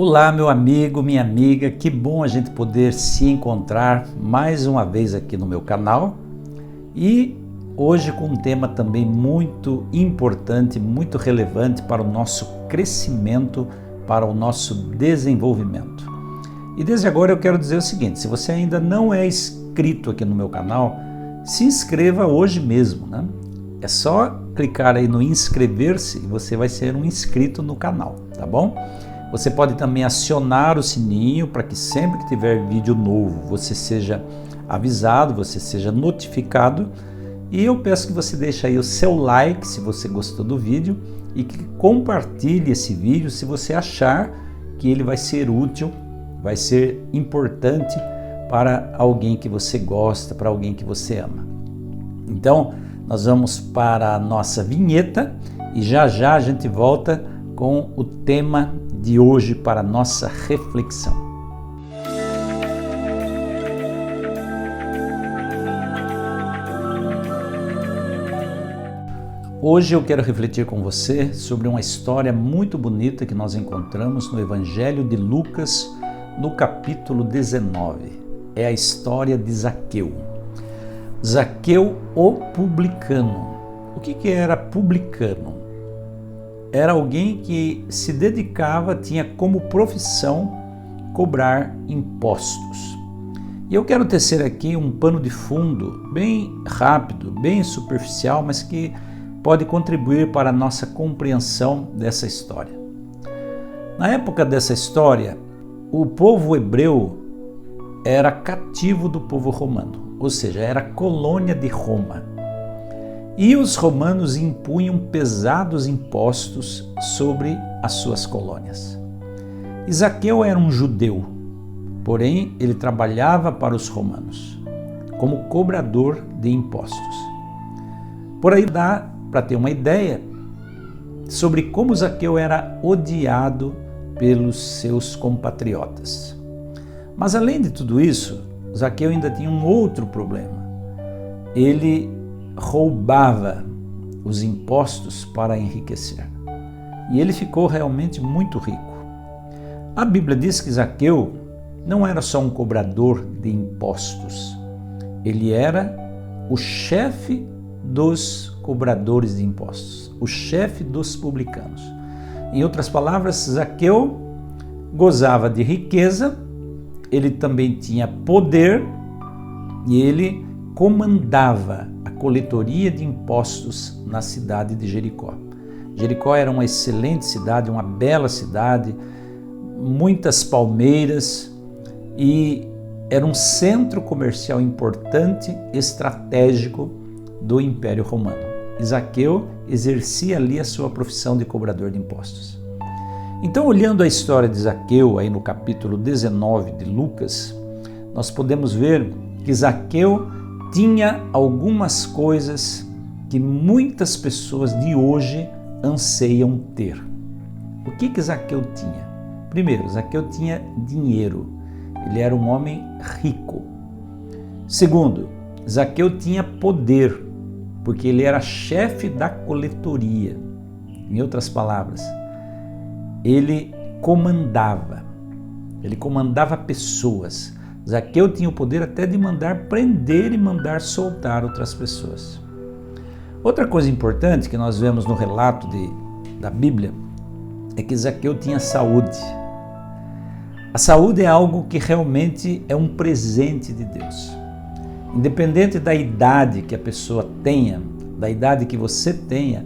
Olá, meu amigo, minha amiga, que bom a gente poder se encontrar mais uma vez aqui no meu canal e hoje com um tema também muito importante, muito relevante para o nosso crescimento, para o nosso desenvolvimento. E desde agora eu quero dizer o seguinte: se você ainda não é inscrito aqui no meu canal, se inscreva hoje mesmo, né? É só clicar aí no inscrever-se e você vai ser um inscrito no canal, tá bom? Você pode também acionar o sininho para que sempre que tiver vídeo novo você seja avisado, você seja notificado. E eu peço que você deixe aí o seu like se você gostou do vídeo e que compartilhe esse vídeo se você achar que ele vai ser útil, vai ser importante para alguém que você gosta, para alguém que você ama. Então, nós vamos para a nossa vinheta e já a gente volta com o tema de hoje para a nossa reflexão. Hoje eu quero refletir com você sobre uma história muito bonita que nós encontramos no Evangelho de Lucas, no capítulo 19. É a história de Zaqueu. Zaqueu, o publicano. O que era publicano? Era alguém que se dedicava, tinha como profissão cobrar impostos. E eu quero tecer aqui um pano de fundo bem rápido, bem superficial, mas que pode contribuir para a nossa compreensão dessa história. Na época dessa história, o povo hebreu era cativo do povo romano, ou seja, era colônia de Roma. E os romanos impunham pesados impostos sobre as suas colônias. Zaqueu era um judeu, porém ele trabalhava para os romanos como cobrador de impostos. Por aí dá para ter uma ideia sobre como Zaqueu era odiado pelos seus compatriotas. Mas além de tudo isso, Zaqueu ainda tinha um outro problema. Ele roubava os impostos para enriquecer. E ele ficou realmente muito rico. A Bíblia diz que Zaqueu não era só um cobrador de impostos. Ele era o chefe dos cobradores de impostos, o chefe dos publicanos. Em outras palavras, Zaqueu gozava de riqueza, ele também tinha poder e ele comandava a coletoria de impostos na cidade de Jericó. Jericó era uma excelente cidade, uma bela cidade, muitas palmeiras e era um centro comercial importante, estratégico do Império Romano. Zaqueu exercia ali a sua profissão de cobrador de impostos. Então, olhando a história de Zaqueu, aí no capítulo 19 de Lucas, nós podemos ver que Zaqueu tinha algumas coisas que muitas pessoas de hoje anseiam ter. O que Zaqueu tinha? Primeiro, Zaqueu tinha dinheiro. Ele era um homem rico. Segundo, Zaqueu tinha poder, porque ele era chefe da coletoria. Em outras palavras, ele comandava pessoas. Zaqueu tinha o poder até de mandar prender e mandar soltar outras pessoas. Outra coisa importante que nós vemos no relato da Bíblia é que Zaqueu tinha saúde. A saúde é algo que realmente é um presente de Deus. Independente da idade que a pessoa tenha, da idade que você tenha,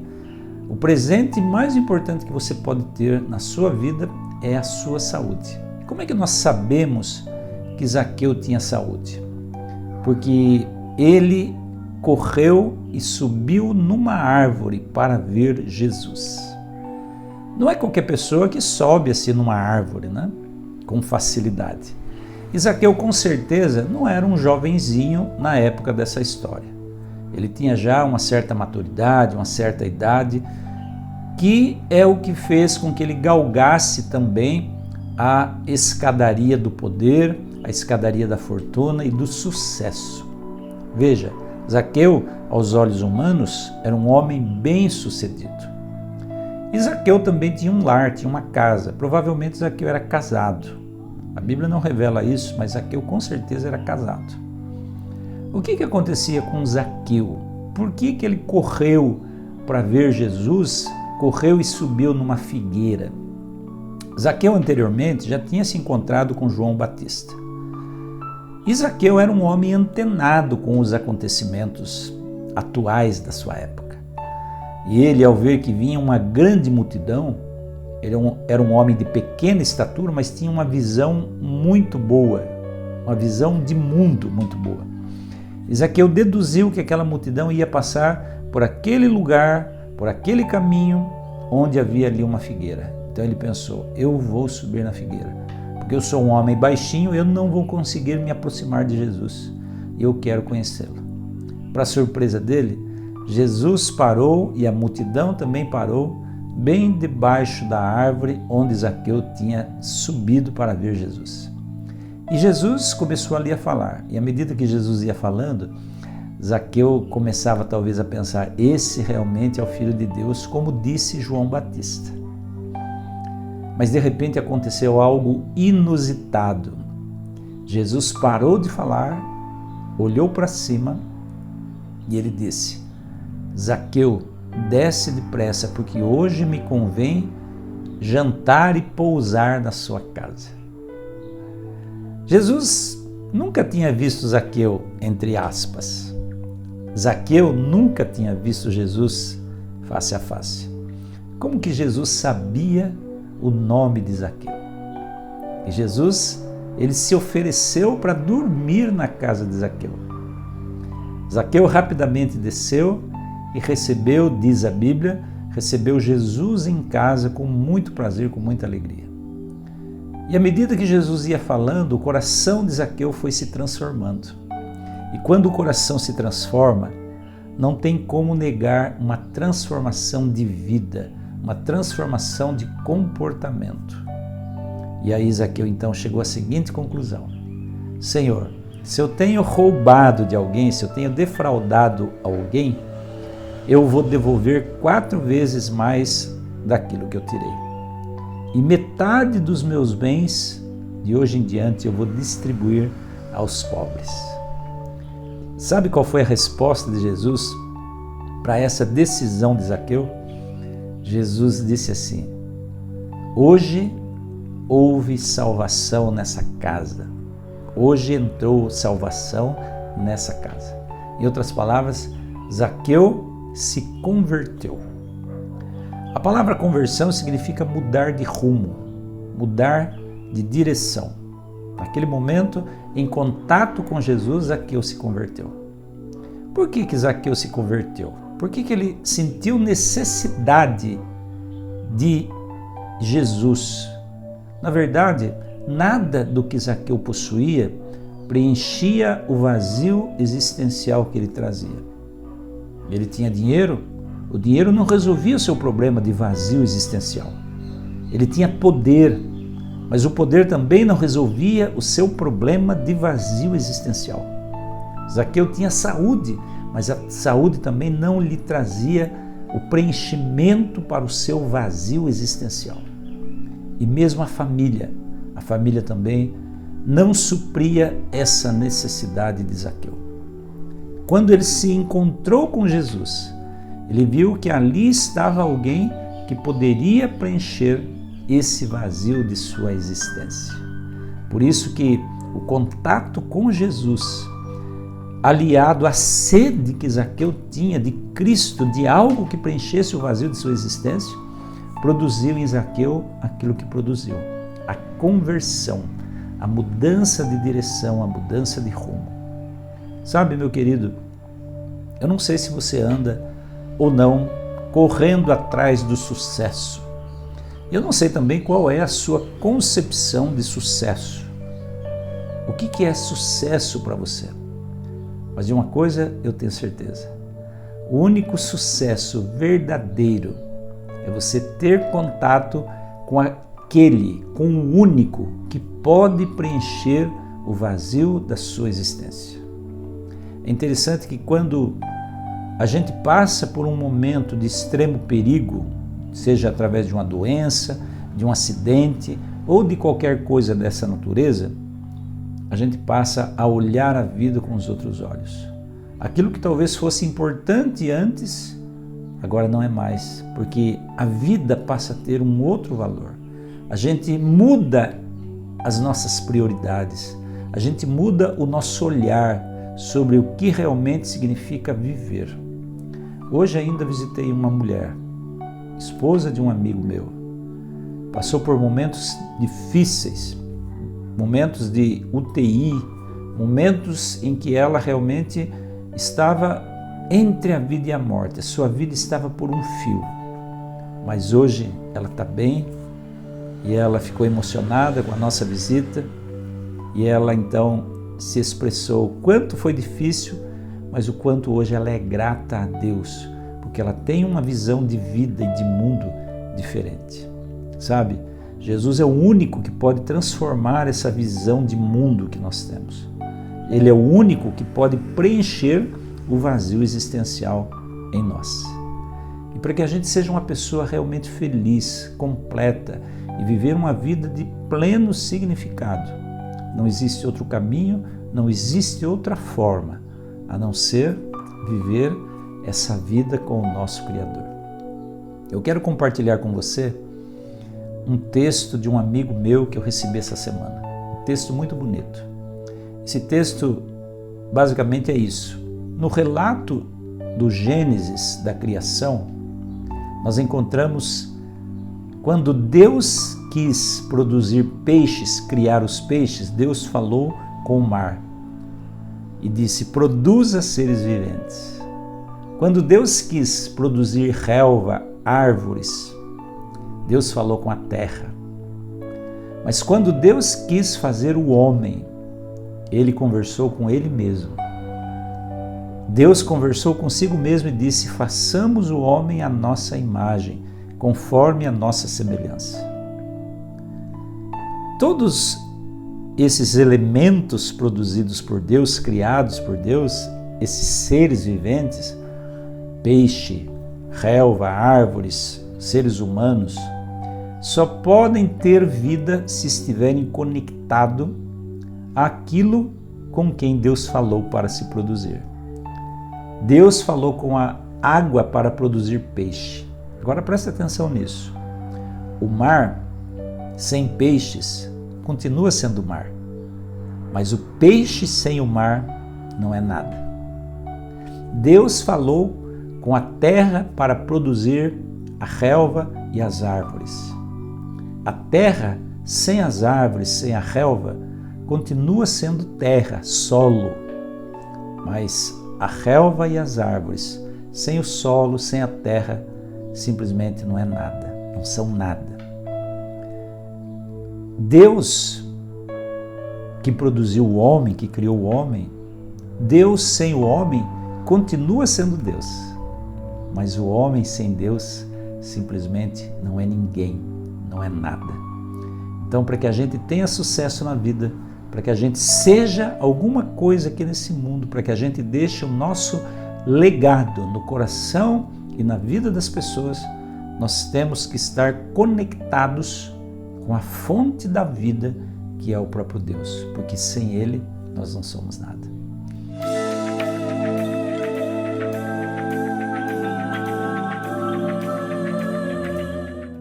o presente mais importante que você pode ter na sua vida é a sua saúde. Como é que nós sabemos que Zaqueu tinha saúde? Porque ele correu e subiu numa árvore para ver Jesus. Não é qualquer pessoa que sobe assim numa árvore, né? Com facilidade. E Zaqueu com certeza não era um jovenzinho na época dessa história. Ele tinha já uma certa maturidade, uma certa idade, que é o que fez com que ele galgasse também a escadaria do poder, a escadaria da fortuna e do sucesso. Veja, Zaqueu, aos olhos humanos, era um homem bem-sucedido. E Zaqueu também tinha um lar, tinha uma casa. Provavelmente Zaqueu era casado. A Bíblia não revela isso, mas Zaqueu com certeza era casado. O que acontecia com Zaqueu? Por que ele correu para ver Jesus, correu e subiu numa figueira? Zaqueu anteriormente já tinha se encontrado com João Batista. E Zaqueu era um homem antenado com os acontecimentos atuais da sua época. E ele, ao ver que vinha uma grande multidão, ele era um homem de pequena estatura, mas tinha uma visão muito boa, uma visão de mundo muito boa. E Zaqueu deduziu que aquela multidão ia passar por aquele lugar, por aquele caminho, onde havia ali uma figueira. Então ele pensou, eu vou subir na figueira, porque eu sou um homem baixinho, eu não vou conseguir me aproximar de Jesus, e eu quero conhecê-lo. Para surpresa dele, Jesus parou e a multidão também parou, bem debaixo da árvore onde Zaqueu tinha subido para ver Jesus. E Jesus começou ali a falar, e à medida que Jesus ia falando, Zaqueu começava talvez a pensar, esse realmente é o Filho de Deus, como disse João Batista. Mas de repente aconteceu algo inusitado. Jesus parou de falar, olhou para cima e ele disse, Zaqueu, desce depressa, porque hoje me convém jantar e pousar na sua casa. Jesus nunca tinha visto Zaqueu, entre aspas. Zaqueu nunca tinha visto Jesus face a face. Como que Jesus sabia o nome de Zaqueu? E Jesus, ele se ofereceu para dormir na casa de Zaqueu. Zaqueu rapidamente desceu e recebeu, diz a Bíblia, recebeu Jesus em casa com muito prazer, com muita alegria. E à medida que Jesus ia falando, o coração de Zaqueu foi se transformando. E quando o coração se transforma, não tem como negar uma transformação de vida, uma transformação de comportamento. E aí Zaqueu então chegou à seguinte conclusão: Senhor, se eu tenho roubado de alguém, se eu tenho defraudado alguém, eu vou devolver 4 vezes mais daquilo que eu tirei. E metade dos meus bens, de hoje em diante, eu vou distribuir aos pobres. Sabe qual foi a resposta de Jesus para essa decisão de Zaqueu? Jesus disse assim: hoje houve salvação nessa casa. Hoje entrou salvação nessa casa. Em outras palavras, Zaqueu se converteu. A palavra conversão significa mudar de rumo, mudar de direção. Naquele momento, em contato com Jesus, Zaqueu se converteu. Por que Zaqueu se converteu? Por que ele sentiu necessidade de Jesus? Na verdade, nada do que Zaqueu possuía preenchia o vazio existencial que ele trazia. Ele tinha dinheiro, o dinheiro não resolvia o seu problema de vazio existencial. Ele tinha poder, mas o poder também não resolvia o seu problema de vazio existencial. Zaqueu tinha saúde, mas a saúde também não lhe trazia o preenchimento para o seu vazio existencial. E mesmo a família também não supria essa necessidade de Zaqueu. Quando ele se encontrou com Jesus, ele viu que ali estava alguém que poderia preencher esse vazio de sua existência. Por isso que o contato com Jesus, aliado à sede que Zaqueu tinha de Cristo, de algo que preenchesse o vazio de sua existência, produziu em Zaqueu aquilo que produziu: a conversão, a mudança de direção, a mudança de rumo. Sabe, meu querido, eu não sei se você anda ou não correndo atrás do sucesso. Eu não sei também qual é a sua concepção de sucesso. O que é sucesso para você? Mas de uma coisa eu tenho certeza: o único sucesso verdadeiro é você ter contato com o único que pode preencher o vazio da sua existência. É interessante que quando a gente passa por um momento de extremo perigo, seja através de uma doença, de um acidente ou de qualquer coisa dessa natureza, a gente passa a olhar a vida com os outros olhos. Aquilo que talvez fosse importante antes, agora não é mais, porque a vida passa a ter um outro valor. A gente muda as nossas prioridades, a gente muda o nosso olhar sobre o que realmente significa viver. Hoje ainda visitei uma mulher, esposa de um amigo meu. Passou por momentos difíceis, momentos de UTI, momentos em que ela realmente estava entre a vida e a morte. A sua vida estava por um fio. Mas hoje ela está bem e ela ficou emocionada com a nossa visita e ela então se expressou o quanto foi difícil, mas o quanto hoje ela é grata a Deus, porque ela tem uma visão de vida e de mundo diferente. Sabe, Jesus é o único que pode transformar essa visão de mundo que nós temos. Ele é o único que pode preencher o vazio existencial em nós. E para que a gente seja uma pessoa realmente feliz, completa e viver uma vida de pleno significado, não existe outro caminho, não existe outra forma a não ser viver essa vida com o nosso Criador. Eu quero compartilhar com você um texto de um amigo meu que eu recebi essa semana. Um texto muito bonito. Esse texto basicamente é isso. No relato do Gênesis, da criação, nós encontramos quando Deus quis produzir peixes, criar os peixes, Deus falou com o mar e disse: produza seres viventes. Quando Deus quis produzir relva, árvores, Deus falou com a terra. Mas quando Deus quis fazer o homem, Ele conversou com Ele mesmo. Deus conversou consigo mesmo e disse: façamos o homem à nossa imagem, conforme a nossa semelhança. Todos esses elementos produzidos por Deus, criados por Deus, esses seres viventes, peixe, relva, árvores, seres humanos, só podem ter vida se estiverem conectados àquilo com quem Deus falou para se produzir. Deus falou com a água para produzir peixe. Agora presta atenção nisso. O mar, sem peixes, continua sendo mar. Mas o peixe sem o mar não é nada. Deus falou com a terra para produzir a relva e as árvores. A terra sem as árvores, sem a relva, continua sendo terra, solo. Mas a relva e as árvores, sem o solo, sem a terra, simplesmente não é nada, não são nada. Deus que produziu o homem, que criou o homem, Deus sem o homem continua sendo Deus, mas o homem sem Deus simplesmente não é ninguém, não é nada. Então, para que a gente tenha sucesso na vida, para que a gente seja alguma coisa aqui nesse mundo, para que a gente deixe o nosso legado no coração e na vida das pessoas, nós temos que estar conectados com a fonte da vida, que é o próprio Deus, porque sem Ele nós não somos nada.